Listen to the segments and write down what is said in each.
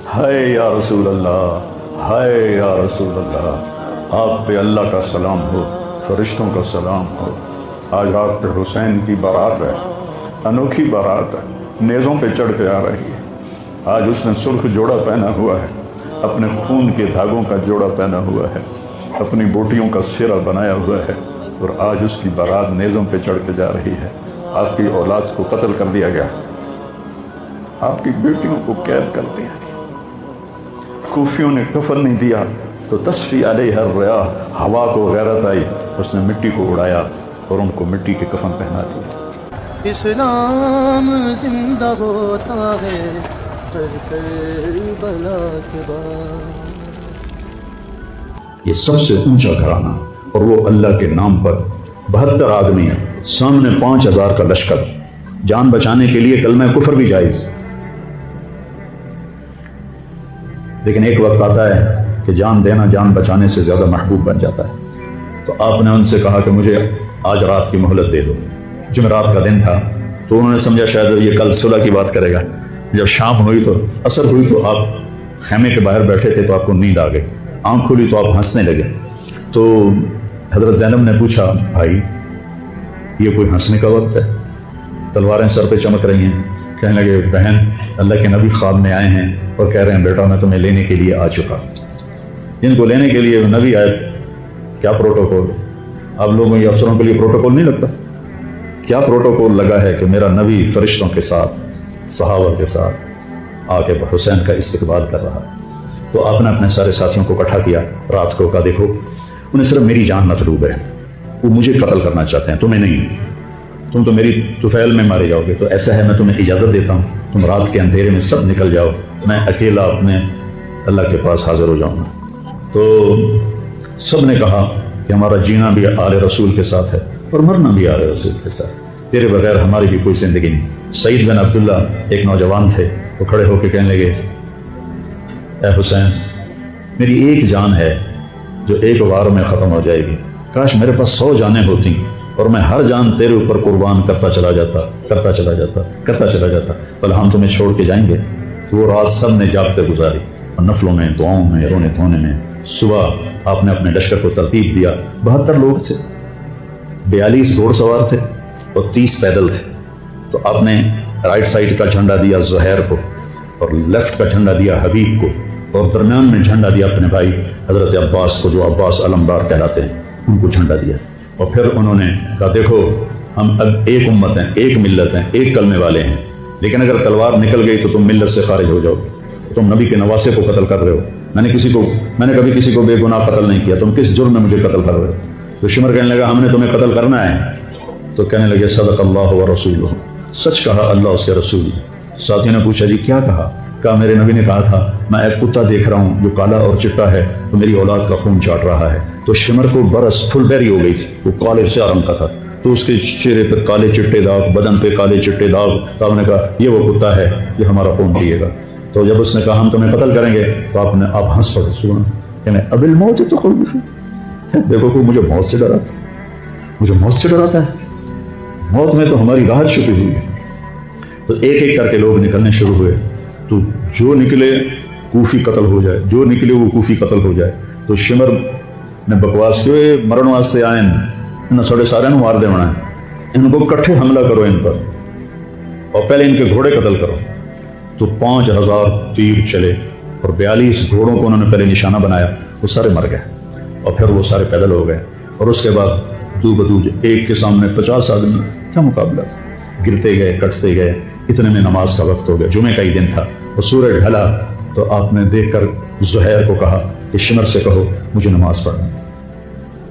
ہائے یا رسول اللہ، ہائے یا رسول اللہ، آپ پہ اللہ کا سلام ہو، فرشتوں کا سلام ہو۔ آج رات پہ حسین کی بارات ہے، انوکھی بارات ہے، نیزوں پہ چڑھ کے آ رہی ہے۔ آج اس نے سرخ جوڑا پہنا ہوا ہے، اپنے خون کے دھاگوں کا جوڑا پہنا ہوا ہے، اپنی بوٹیوں کا سرا بنایا ہوا ہے، اور آج اس کی بارات نیزوں پہ چڑھ کے جا رہی ہے۔ آپ کی اولاد کو قتل کر دیا گیا، آپ کی بیٹیوں کو قید کر دیا گیا، کوفیوں نے کفن نہیں دیا تو تصفی علیہ الریاح، ہوا کو غیرت آئی، اس نے مٹی کو اڑایا اور ان کو مٹی کے کفن پہنا دیا۔ اسلام زندہ ہوتا ہے کربلا کے بعد۔ یہ سب سے اونچا گھرانہ، اور وہ اللہ کے نام پر 72 آدمی ہیں، سامنے 5000 کا لشکر، جان بچانے کے لیے کلمہ کفر بھی جائز۔ لیکن ایک وقت آتا ہے کہ جان دینا جان بچانے سے زیادہ محبوب بن جاتا ہے۔ تو آپ نے ان سے کہا کہ مجھے آج رات کی مہلت دے دو۔ جمعرات کا دن تھا تو انہوں نے سمجھا شاید یہ کل صلح کی بات کرے گا۔ جب شام ہوئی تو عصر ہوئی تو آپ خیمے کے باہر بیٹھے تھے تو آپ کو نیند آ گئی، آنکھ کھلی تو آپ ہنسنے لگے۔ تو حضرت زینب نے پوچھا، بھائی یہ کوئی ہنسنے کا وقت ہے؟ تلواریں سر پہ چمک رہی ہیں۔ کہنے لگے، بہن اللہ کے نبی خواب میں آئے ہیں اور کہہ رہے ہیں بیٹا میں تمہیں لینے کے لیے آ چکا۔ جن کو لینے کے لیے نبی آئے، کیا پروٹوکول؟ آپ لوگوں یہ افسروں کے لیے پروٹوکول نہیں لگتا؟ کیا پروٹوکول لگا ہے کہ میرا نبی فرشتوں کے ساتھ، صحابہ کے ساتھ آ کے حسین کا استقبال کر رہا ہے۔ تو آپ نے اپنے سارے ساتھیوں کو اکٹھا کیا رات کو، کہا دیکھو انہیں صرف میری جان مطلوب ہے، وہ مجھے قتل کرنا چاہتے ہیں، تمہیں نہیں۔ تم تو میری طفیل میں مارے جاؤ گے، تو ایسا ہے میں تمہیں اجازت دیتا ہوں، تم رات کے اندھیرے میں سب نکل جاؤ، میں اکیلا اپنے اللہ کے پاس حاضر ہو جاؤں گا۔ تو سب نے کہا کہ ہمارا جینا بھی آل رسول کے ساتھ ہے اور مرنا بھی آل رسول کے ساتھ، تیرے بغیر ہماری بھی کوئی زندگی نہیں۔ سعید بن عبداللہ ایک نوجوان تھے، تو کھڑے ہو کے کہنے لگے، اے حسین میری ایک جان ہے جو ایک وار میں ختم ہو جائے گی، کاش میرے پاس 100 جانیں ہوتی اور میں ہر جان تیرے اوپر قربان کرتا چلا جاتا، بل ہم تمہیں چھوڑ کے جائیں گے۔ وہ رات سب نے جاگتے گزاری، اور نفلوں میں، دعاؤں میں، رونے دھونے میں۔ صبح آپ نے اپنے لشکر کو ترتیب دیا، 72 لوگ تھے، 42 گھوڑ سوار تھے اور 30 پیدل تھے۔ تو آپ نے رائٹ سائڈ کا جھنڈا دیا زہیر کو، اور لیفٹ کا جھنڈا دیا حبیب کو، اور درمیان میں جھنڈا دیا اپنے بھائی حضرت عباس کو، جو عباس علمدار کہلاتے ہیں، ان کو جھنڈا دیا۔ اور پھر انہوں نے کہا دیکھو ہم اب ایک امت ہیں، ایک ملت ہیں، ایک کلمے والے ہیں، لیکن اگر تلوار نکل گئی تو تم ملت سے خارج ہو جاؤ گے، تم نبی کے نواسے کو قتل کر رہے ہو، میں نے کبھی کسی کو بے گناہ قتل نہیں کیا، تم کس جرم میں مجھے قتل کر رہے ہو؟ تو شمر کہنے لگا ہم نے تمہیں قتل کرنا ہے۔ تو کہنے لگے صدق اللہ و رسولہ، سچ کہا اللہ اس کے رسول۔ ساتھیوں نے پوچھا جی کیا کہا؟ کہا میرے نبی نے کہا تھا میں ایک کتا دیکھ رہا ہوں جو کالا اور چٹا ہے تو میری اولاد کا خون چاٹ رہا ہے۔ تو شمر کو برس فل بیری ہو گئی تھی، وہ کالے سے رنگ کا تھا، تو اس کے چہرے پر کالے چٹے داغ، بدن پہ کالے چٹے داغ۔ تو آپ نے کہا یہ وہ کتا ہے یہ ہمارا خون پیے گا۔ تو جب اس نے کہا ہم تمہیں قتل کریں گے تو آپ ہنس پڑے، سنا کہ اب الموت تو دیکھو کوئی مجھے موت سے ڈراتا ہے، موت میں تو ہماری راحت چھپی ہوئی ہے۔ تو ایک ایک کر کے لوگ نکلنے شروع ہوئے، تو جو نکلے کوفی قتل ہو جائے، جو نکلے وہ کوفی قتل ہو جائے۔ تو شمر نے بکواس کی مرن واسطے آئے ان سڑے سارے مار دے ہونا ہے، ان کو کٹھے حملہ کرو ان پر، اور پہلے ان کے گھوڑے قتل کرو۔ تو 5000 تیر چلے اور 42 گھوڑوں کو انہوں نے پہلے نشانہ بنایا، وہ سارے مر گئے، اور پھر وہ سارے پیدل ہو گئے۔ اور اس کے بعد دو بدو ایک کے سامنے 50 آدمی، کیا مقابلہ تھا، گرتے گئے کٹتے گئے۔ اتنے میں نماز کا وقت ہو گیا، جمعے کا ہی دن تھا، اور سورج ڈھلا۔ تو آپ نے دیکھ کر زہیر کو کہا کہ شمر سے کہو مجھے نماز پڑھنا،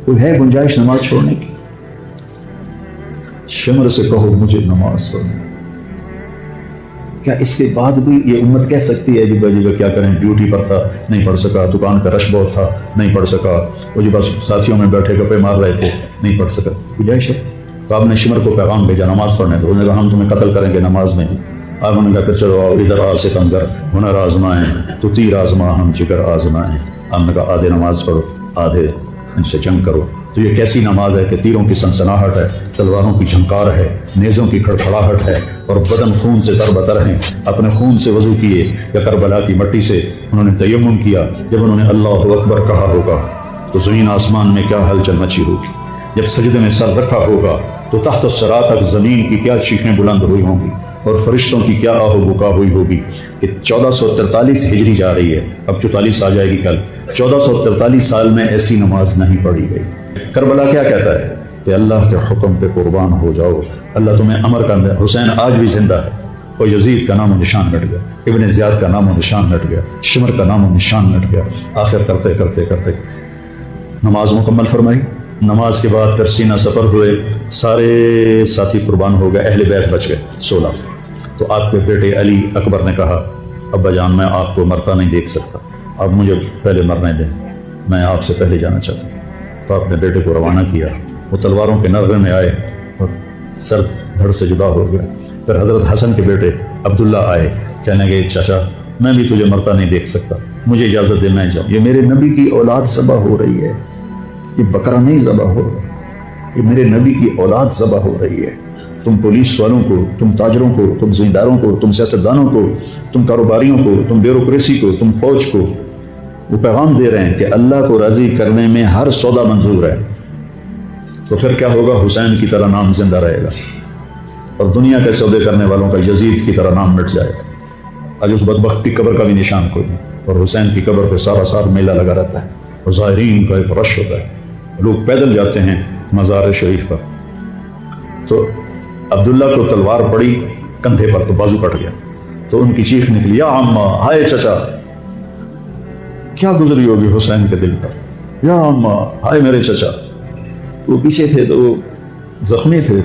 کوئی ہے گنجائش نماز چھوڑنے کی؟ شمر سے کہو مجھے نماز پڑھنا۔ کیا اس کے بعد بھی یہ امت کہہ سکتی ہے جی بھائی کیا کریں، ڈیوٹی پر تھا نہیں پڑھ سکا، دکان کا رش بہت تھا نہیں پڑھ سکا، وہ جی بس ساتھیوں میں بیٹھے گپے مار رہے تھے نہیں پڑھ سکا، گنجائش ہے؟ تو آپ نے شمر کو پیغام بھیجا نماز پڑھنے کو، انہوں نے کہا ہم تمہیں قتل کریں گے نماز میں ہی۔ آپ نے کہا کہ چلو آؤ ادھر آ سکندر، ہنر آزمائیں تو تیر آزما ہم جگر آزمائیں۔ آپ نے کہا آدھے نماز پڑھو آدھے ان سے جنگ کرو۔ تو یہ کیسی نماز ہے کہ تیروں کی سنسناہٹ ہے، تلواروں کی جھنکار ہے، نیزوں کی کھڑکھڑاہٹ ہے، اور بدن خون سے تربتر ہیں۔ اپنے خون سے وضو کیے یا کربلا کی مٹی سے انہوں نے تیمم کیا۔ جب انہوں نے اللہ اکبر کہا ہوگا تو زمین آسمان میں کیا ہلچل مچی ہوگی، جب سجدے میں سر رکھا ہوگا تو تحت الثری تک زمین کی کیا چیخیں بلند ہوئی ہوں گی، اور فرشتوں کی کیا آہ و بکا ہوئی ہوگی کہ 1443 ہجری جا رہی ہے، اب 44 آ جائے گی کل۔ 1443 سال میں ایسی نماز نہیں پڑھی گئی۔ کربلا کیا کہتا ہے کہ اللہ کے حکم پہ قربان ہو جاؤ، اللہ تمہیں امر کر دے۔ حسین آج بھی زندہ ہے، اور یزید کا نام و نشان مٹ گیا، ابن زیاد کا نام و نشان مٹ گیا، شمر کا نام و نشان مٹ گیا۔ آخر کرتے کرتے کرتے نماز مکمل فرمائی۔ نماز کے بعد پھر سینہ سفر ہوئے، سارے ساتھی قربان ہو گئے، اہل بیت بچ گئے 16۔ تو آپ کے بیٹے علی اکبر نے کہا ابا جان میں آپ کو مرتا نہیں دیکھ سکتا، آپ مجھے پہلے مرنے دیں، میں آپ سے پہلے جانا چاہتا ہوں۔ تو آپ نے بیٹے کو روانہ کیا، وہ تلواروں کے نغمے میں آئے اور سر دھڑ سے جدا ہو گیا۔ پھر حضرت حسن کے بیٹے عبداللہ آئے، کہنے لگے چچا میں بھی تجھے مرتا نہیں دیکھ سکتا، مجھے اجازت دے میں جاؤں، یہ میرے نبی کی اولاد ذبح ہو رہی ہے، یہ بکرا نہیں ذبح ہو رہا، یہ میرے نبی کی اولاد ذبح ہو رہی ہے۔ تم پولیس والوں کو، تم تاجروں کو، تم زمینداروں کو، تم سیاستدانوں کو، تم کاروباریوں کو، تم بیوروکریسی کو، تم فوج کو وہ پیغام دے رہے ہیں کہ اللہ کو راضی کرنے میں ہر سودا منظور ہے، تو پھر کیا ہوگا؟ حسین کی طرح نام زندہ رہے گا، اور دنیا کے سودے کرنے والوں کا یزید کی طرح نام مٹ جائے گا۔ آج اس بدبخت کی قبر کا بھی نشان کوئی نہیں، اور حسین کی قبر پہ سارا سال میلہ لگا رہتا ہے، اور زائرین کا ایک رش ہوتا ہے، لوگ پیدل جاتے ہیں مزار شریف پر۔ تو عبداللہ کو تلوار پڑی کندھے پر تو بازو کٹ گیا، تو ان کی چیخ نکلی یا عمہ، ہائے چچا، کیا گزری ہوگی حسین کے دل پر، یا عمہ، ہائے میرے چچا۔ وہ پیچھے تھے تو وہ زخمی تھے،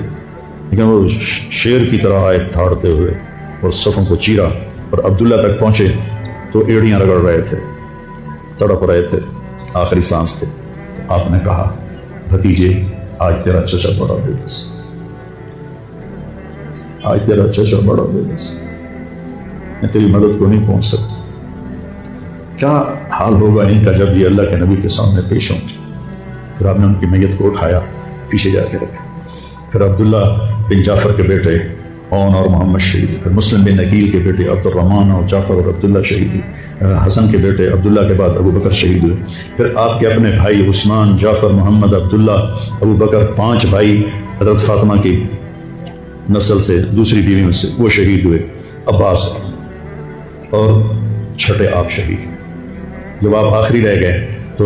لیکن وہ شیر کی طرح آئے ٹھاڑتے ہوئے اور صفوں کو چیرا، اور عبداللہ تک پہنچے تو ایڑیاں رگڑ رہے تھے، تڑپ رہے تھے، آخری سانس تھے۔ تو آپ نے کہا بھتیجے آج تیرا چچا بڑا بے بس، آج تیرا چچا بڑا بے بس، میں تیری مدد کو نہیں پہنچ سکتا۔ کیا حال ہوگا ان کا جب یہ اللہ کے نبی کے سامنے پیش ہوں گے۔ پھر آپ نے ان کی میت کو اٹھایا، پیچھے جا کے رکھا۔ پھر عبداللہ بن جعفر کے بیٹے اون اور محمد شہید، پھر مسلم بن نکیل کے بیٹے عبد الرحمن اور جعفر اور عبداللہ شہید، حسن کے بیٹے عبداللہ کے بعد ابو بکر شہید ہوئے۔ پھر آپ کے اپنے بھائی عثمان، جعفر، محمد، عبداللہ، ابو بکر، 5 بھائی حضرت فاطمہ کی نسل سے، دوسری بیویوں سے، وہ شہید ہوئے، عباس، اور چھٹے آپ شہید۔ جب آپ آخری رہ گئے تو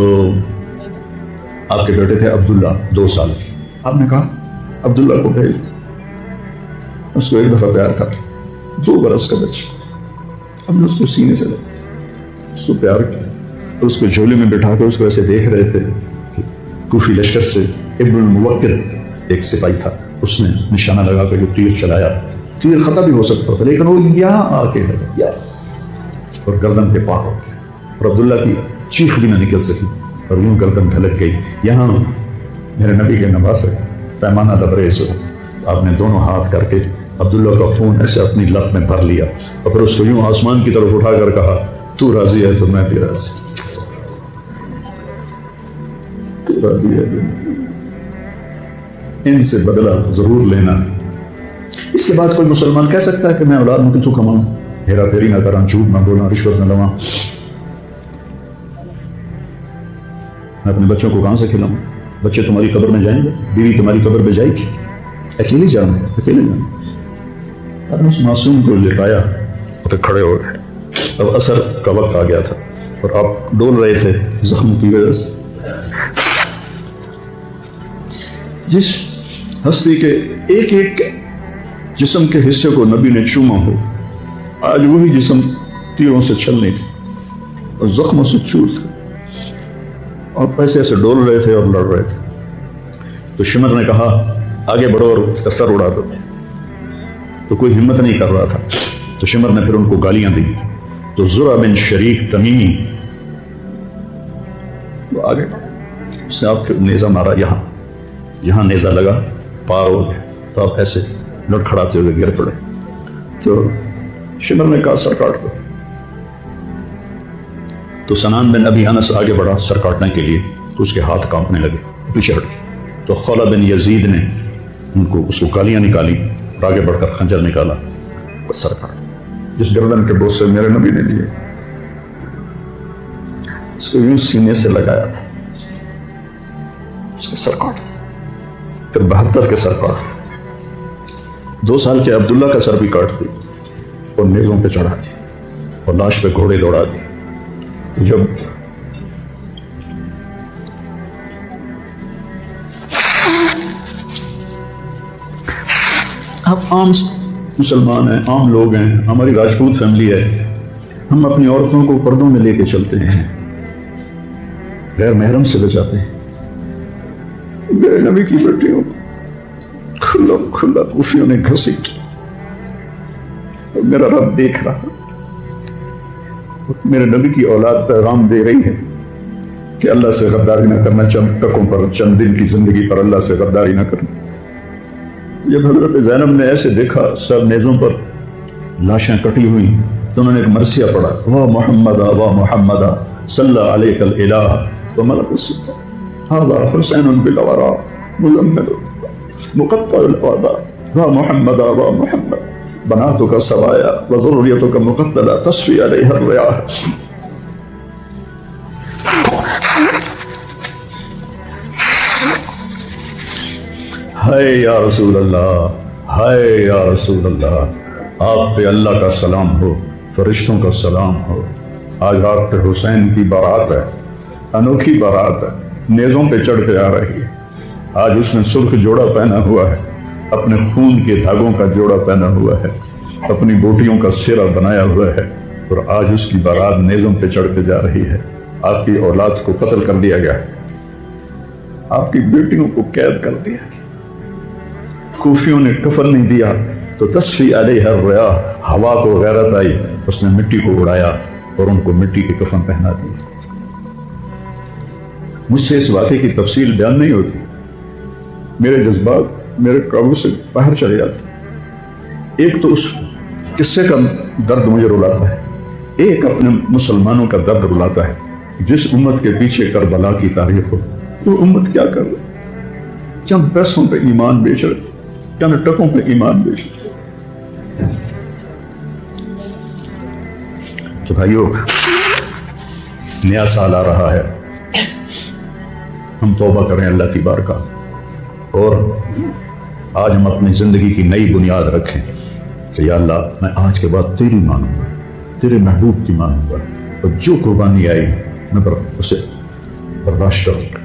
آپ کے بیٹے تھے عبداللہ 2 سال کے، آپ نے کہا عبداللہ کو بھیج، اس کو ایک دفعہ پیار کر، 2 برس کا بچہ، ہم نے اس کو سینے سے لگا، اس کو پیار کیا، اور اس کو جھولے میں بٹھا کر اس کو ایسے دیکھ رہے تھے کہ کوفی لشکر سے ابن الموکل ایک سپاہی تھا، اس نے نشانہ لگا کر جو تیر چلایا، تیر خطا بھی ہو سکتا تھا لیکن وہ یہاں آ کے لگا اور گردن پہ پار ہو گیا، اور عبداللہ کی چیخ بھی نہ نکل سکی اور یوں گردن ڈھلک گئی۔ یہاں میرے نبی کے نواسے پیمانہ لبریز ہو، آپ نے دونوں ہاتھ کر کے عبداللہ کا خون ایسے اپنی لپ میں بھر لیا، اور پھر اس کو یوں آسمان کی طرف اٹھا کر کہا تو راضی ہے تو میں بھی راضی، تو راضی ہے، ان سے بدلہ ضرور لینا۔ اس کے بعد کوئی مسلمان کہہ سکتا ہے کہ میں اولاد میں کتوں کماؤں، ہیرا پھیری نہ کراں، جھوٹ نہ بولاں، رشوت نہ لواں، میں اپنے بچوں کو کہاں سے کھلاؤں؟ بچے تمہاری قبر میں جائیں گے، بیوی تمہاری قبر میں جائے گی، اکیلے جانا ہے، اکیلے جانا۔ آپ نے اس معصوم کو لٹایا اور کھڑے ہو گئے۔ اب عصر کا وقت آ گیا تھا اور آپ ڈول رہے تھے زخم کی وجہ سے۔ جس ہستی کے ایک ایک جسم کے حصے کو نبی نے چوما ہو، آج وہی جسم تیروں سے چھلنے تھے اور زخموں سے چور تھے، اور پیسے سے ڈول رہے تھے اور لڑ رہے تھے۔ تو شمر نے کہا آگے بڑھو اور اس کا سر اڑا دو، تو کوئی ہمت نہیں کر رہا تھا، تو شمر نے پھر ان کو گالیاں دی۔ تو زرع بن شریک تمیمی وہ آگے اس نے آپ کے نیزہ مارا، یہاں نیزہ لگا، پار ہو گیا، تو آپ ایسے لڑکھڑاتے ہوئے گر پڑے۔ تو شمر نے کہا سر کاٹ دو، تو سنان بن ابی انس آگے بڑھا سر کاٹنے کے لیے، تو اس کے ہاتھ کانپنے لگے، پیچھے ہٹ گئے تو خولہ بن یزید نے ان کو اس کو کالیاں نکالی اور آگے بڑھ کر خنجر نکالا اور سر کاٹا. جس گردن کے بوسے میرے نبی نے لیے اس کو یوں سینے سے لگایا تھا, اس کا سر کاٹ دیا, پھر 72 کے سر کاٹ دیا, 2 سال کے عبداللہ کا سر بھی کاٹ دی اور نیزوں پہ چڑھا دی اور لاش پہ گھوڑے دوڑا دی. جب آپ عام مسلمان ہیں, عام لوگ ہیں, ہماری راجپوت فیملی ہے, ہم اپنی عورتوں کو پردوں میں لے کے چلتے ہیں, غیر محرم سے بچاتے ہیں. میرے نبی کی بیٹیوں کھلا کھلا کوفیوں نے گھسیٹ, میرا رب دیکھ رہا, میرے نبی کی اولاد پیغام دے رہی ہے کہ اللہ سے غداری نہ کرنا, چند ٹکوں پر, چند دن کی زندگی پر اللہ سے غداری نہ کرنا. جب حضرت زینب نے ایسے دیکھا سب نیزوں پر لاشیں کٹی ہوئی تو انہوں نے ایک مرثیہ پڑھا, وا محمد وا محمد صلی علیک الالہ وملک السماء هذا حسین بالورا مزمل مقطع الوضع وا محمد وا محمد بناتك سوایا وذریتك مقتلہ تصفی علیہ الریاح. ہائے یا رسول اللہ, ہائے یا رسول اللہ, آپ پہ اللہ کا سلام ہو, فرشتوں کا سلام ہو. آج آپ پہ حسین کی بارات ہے, انوکھی بارات ہے, نیزوں پہ چڑھ کے آ رہی ہے. آج اس نے سرخ جوڑا پہنا ہوا ہے, اپنے خون کے دھاگوں کا جوڑا پہنا ہوا ہے, اپنی بوٹیوں کا سرا بنایا ہوا ہے, اور آج اس کی بارات نیزوں پہ چڑھ کے جا رہی ہے. آپ کی اولاد کو قتل کر دیا گیا, آپ کی بیٹیوں کو قید کر دیا, کوفیوں نے کفن نہیں دیا تو تصفی علیہ الریاح, ہوا کو غیرت آئی, اس نے مٹی کو اڑایا اور ان کو مٹی کے کفن پہنا دیا. مجھ سے اس واقعے کی تفصیل بیان نہیں ہوتی, میرے جذبات میرے قابو سے باہر چلے جاتے. ایک تو اس قصے کا درد مجھے رلاتا ہے, ایک اپنے مسلمانوں کا درد رلاتا ہے. جس امت کے پیچھے کربلا کی تاریخ ہو, وہ امت کیا کر رہی؟ چند پیسوں پہ ایمان بیچ رہے, چند ٹکوں پہ ایمان بیچ رہے. تو بھائیو, نیا سال آ رہا ہے, ہم توبہ کریں اللہ کی بارگاہ, اور آج ہم اپنی زندگی کی نئی بنیاد رکھیں کہ یا اللہ میں آج کے بعد تیری مانوں گا, تیرے محبوب کی مانوں گا, اور جو قربانی آئی میں اسے برداشت کروں گا.